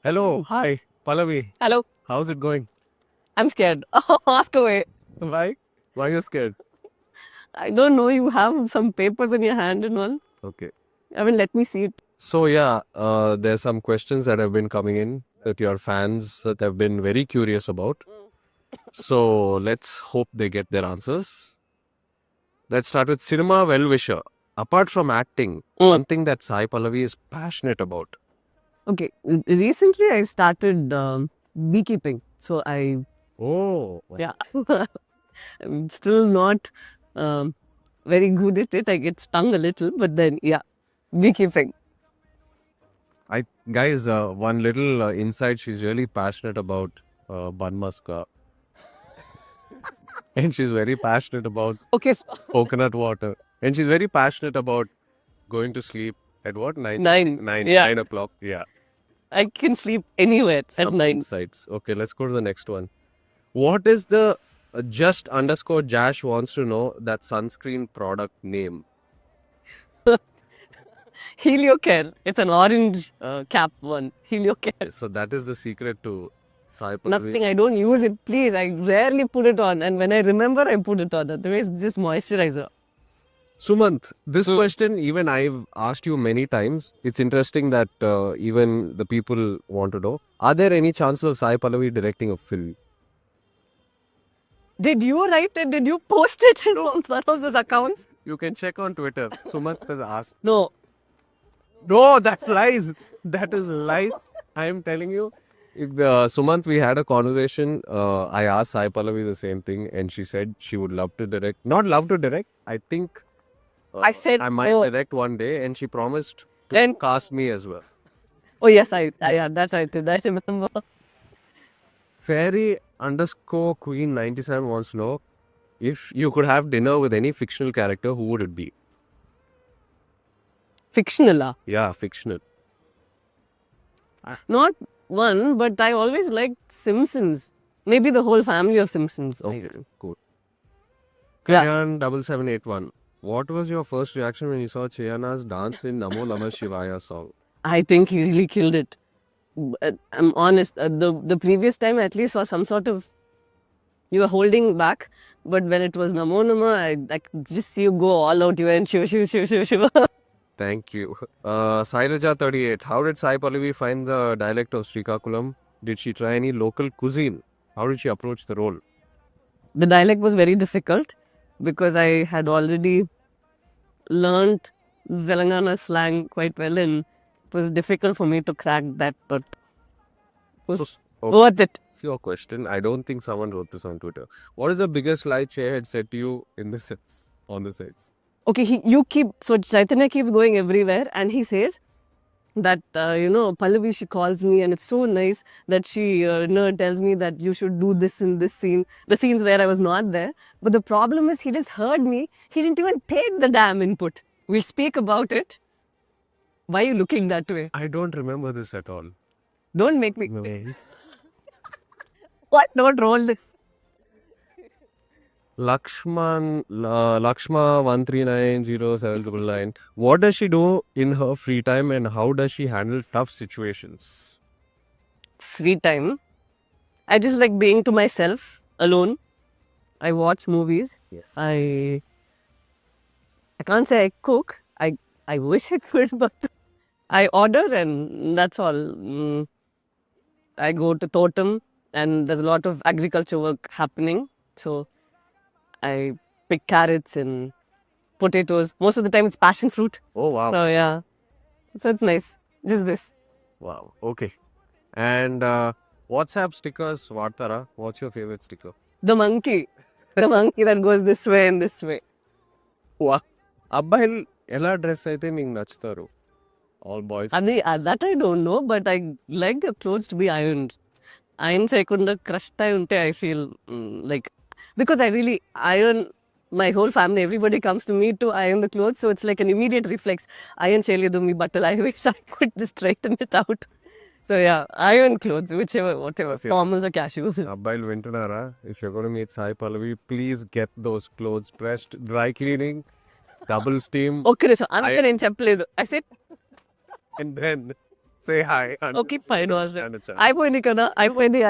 Hello, hi, Pallavi. Hello. How's it going? I'm scared. Ask away. Why? Why are you scared? I don't know. You have some papers in your hand and all. Okay. I mean, let me see it. So yeah, there's some questions that have been coming in that your fans that have been very curious about. So let's hope they get their answers. Let's start with cinema well-wisher. Apart from acting, one thing that Sai Pallavi is passionate about. Okay. Recently, I started beekeeping. So Oh, yeah. I'm still not very good at it. I get stung a little, but then, yeah, beekeeping. guys, one little insight. She's really passionate about bun muska, and she's very passionate about Okay. coconut water. And she's very passionate about going to sleep at what? 9? 9. 9, Yeah. 9 o'clock. Yeah. I can sleep anywhere at Some 9. insights. Okay, let's go to the next one. What is the just underscore Jash wants to know that sunscreen product name? Heliocare. It's an orange cap one. Heliocare. So that is the secret to Sai Nothing. Pallavi. I don't use it. Please. I rarely put it on. And when I remember, I put it on. Otherwise, it's just moisturizer. Sumant, this question even I've asked you many times. It's interesting that even the people want to know. Are there any chances of Sai Pallavi directing a film? Did you write it? Did you post it in one of those accounts? You can check on Twitter. Sumant has asked. No. No, that's lies. That is lies. I am telling you. If, Sumant, we had a conversation. I asked Sai Pallavi the same thing, and she said she would love to direct. Not love to direct. I think I said, I might oh, direct one day, and she promised to then, cast me as well. oh yes, yeah, that's right. I remember. Fairy underscore Queen 97 wants to know if you could have dinner with any fictional character, who would it be? Fictional. Yeah, fictional. Not one, but I always liked Simpsons. Maybe the whole family of Simpsons. Okay, cool. Yeah. Kayan 7781. What was your first reaction when you saw Chayana's dance in Namo Namah Shivaya song? I think he really killed it. But I'm honest. The previous time I at least saw some sort of you were holding back, but when it was Namo Nama, I could just see you go all out. You went Shiva, Shiva, Shiva, Shiva, Shiva. Thank you. Sailaja 38. How did Sai Pallavi find the dialect of Srikakulam? Did she try any local cuisine? How did she approach the role? The dialect was very difficult because I had already learned Telangana slang quite well, and it was difficult for me to crack that, but it was worth it. It's your question. I don't think someone wrote this on Twitter. What is the biggest lie Che had said to you in the sets, on the sets? Okay, so Chaitanya keeps going everywhere, and he says that, Pallavi, she calls me, and it's so nice that she tells me that you should do this in this scene, the scenes where I was not there. But the problem is, he just heard me. He didn't even take the damn input. We'll speak about it. Why are you looking that way? I don't remember this at all. Don't make me. What? Don't roll this. Lakshma 1390799. What does she do in her free time and how does she handle tough situations? Free time. I just like being to myself alone. I watch movies. Yes. I can't say I cook. I wish I could, but I order and that's all. I go to Totem and there's a lot of agriculture work happening. So I pick carrots and potatoes. Most of the time it's passion fruit. Oh, wow. So yeah, so it's nice. Just this. Wow. Okay. And WhatsApp stickers, Vartara. What's your favorite sticker? The monkey that goes this way and this way. Wow. అబ్బాయిలు ఎలా dress అయితే మీకు నచ్చుతారు all boys That I don't know, but I like the clothes to be ironed. Iron చేయకుండా crushed అయి ఉంటే I feel like, because I really iron my whole family, everybody comes to me to iron the clothes, so it's like an immediate reflex. Iron చేయలేదు మీ బట్టలు, I wish I could just straighten it out. So yeah, iron clothes, whichever, whatever, formals or casual. అబ్బాయిలు వింటున్నారా? If you gonna meet Sai Pallavi, please get those clothes pressed, dry cleaning, double steam. ఒక్క నిమిషం, అంతే నేను చెప్పలేదు. I said And then Say hi. Okay పైన Anucha. అయిపోయింది కదా అయిపోయింది